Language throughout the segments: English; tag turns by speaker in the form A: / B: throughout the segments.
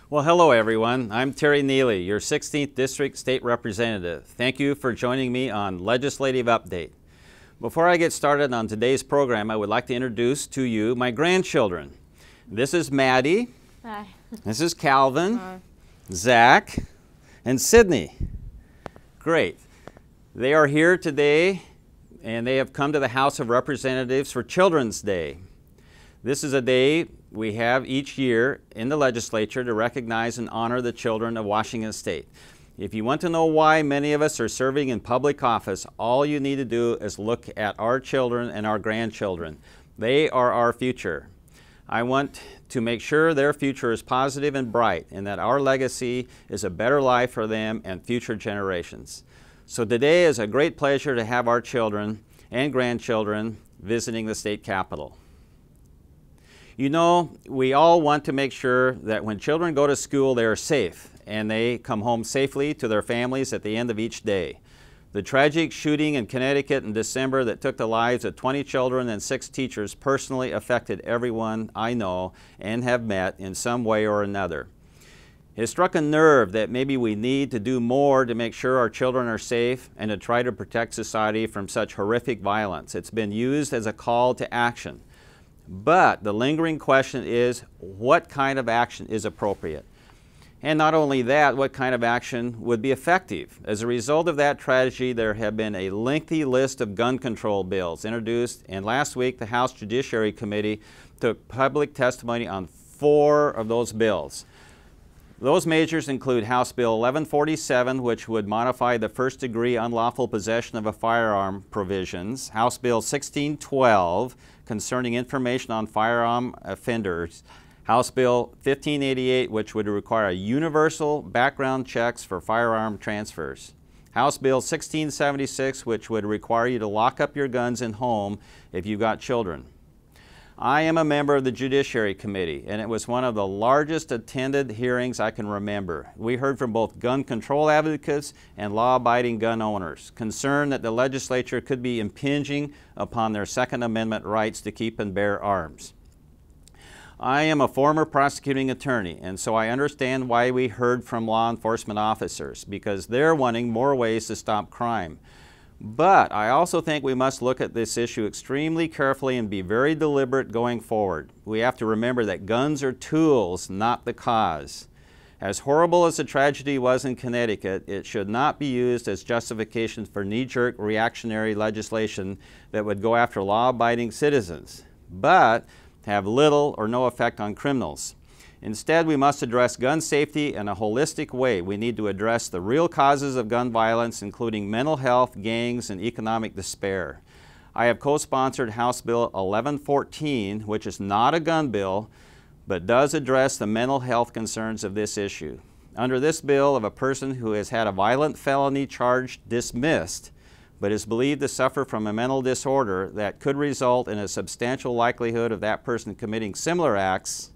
A: Well, hello everyone. I'm Terry Nealey, your 16th District State Representative. Thank you for joining me on Legislative Update. Before I get started on today's program, I would like to introduce to you my grandchildren. This is Maddie.
B: Hi.
A: This is Calvin,
B: Hi.
A: Zach, and Sydney. Great. They are here today and they have come to the House of Representatives for Children's Day. This is a day we have each year in the legislature to recognize and honor the children of Washington State. If you want to know why many of us are serving in public office, all you need to do is look at our children and our grandchildren. They are our future. I want to make sure their future is positive and bright and that our legacy is a better life for them and future generations. So today is a great pleasure to have our children and grandchildren visiting the state capitol. You know, we all want to make sure that when children go to school, they are safe and they come home safely to their families at the end of each day. The tragic shooting in Connecticut in December that took the lives of 20 children and 6 teachers personally affected everyone I know and have met in some way or another. It struck a nerve that maybe we need to do more to make sure our children are safe and to try to protect society from such horrific violence. It's been used as a call to action. But the lingering question is, what kind of action is appropriate? And not only that, what kind of action would be effective? As a result of that tragedy, there have been a lengthy list of gun control bills introduced, and last week the House Judiciary Committee took public testimony on 4 of those bills. Those measures include House Bill 1147, which would modify the first-degree unlawful possession of a firearm provisions, House Bill 1612, concerning information on firearm offenders, House Bill 1588, which would require universal background checks for firearm transfers, House Bill 1676, which would require you to lock up your guns in home if you've got children. I am a member of the Judiciary Committee, and it was one of the largest attended hearings I can remember. We heard from both gun control advocates and law-abiding gun owners, concerned that the legislature could be impinging upon their Second Amendment rights to keep and bear arms. I am a former prosecuting attorney, and so I understand why we heard from law enforcement officers, because they're wanting more ways to stop crime. But I also think we must look at this issue extremely carefully and be very deliberate going forward. We have to remember that guns are tools, not the cause. As horrible as the tragedy was in Connecticut, it should not be used as justification for knee-jerk reactionary legislation that would go after law-abiding citizens, but have little or no effect on criminals. Instead, we must address gun safety in a holistic way. We need to address the real causes of gun violence, including mental health, gangs, and economic despair. I have co-sponsored House Bill 1114, which is not a gun bill, but does address the mental health concerns of this issue. Under this bill, if a person who has had a violent felony charge dismissed, but is believed to suffer from a mental disorder that could result in a substantial likelihood of that person committing similar acts,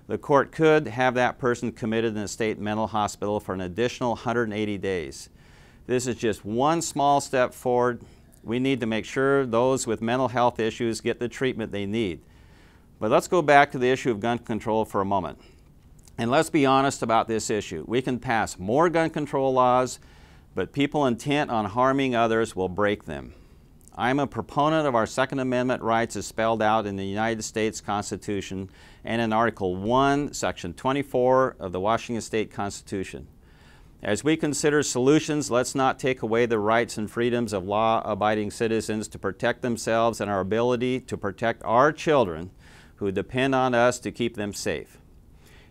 A: the court could have that person committed in a state mental hospital for an additional 180 days. This is just one small step forward. We need to make sure those with mental health issues get the treatment they need. But let's go back to the issue of gun control for a moment. And let's be honest about this issue. We can pass more gun control laws, but people intent on harming others will break them. I'm a proponent of our Second Amendment rights as spelled out in the United States Constitution and in Article 1, Section 24 of the Washington State Constitution. As we consider solutions, let's not take away the rights and freedoms of law-abiding citizens to protect themselves and our ability to protect our children who depend on us to keep them safe.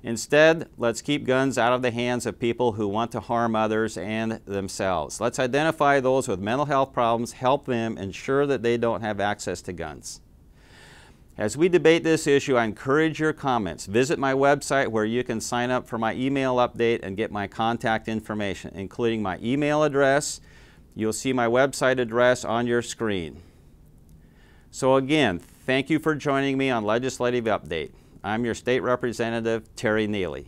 A: Instead, let's keep guns out of the hands of people who want to harm others and themselves. Let's identify those with mental health problems, help them, ensure that they don't have access to guns. As we debate this issue, I encourage your comments. Visit my website where you can sign up for my email update and get my contact information, including my email address. You'll see my website address on your screen. So again, thank you for joining me on Legislative Update. I'm your State Representative, Terry Nealey.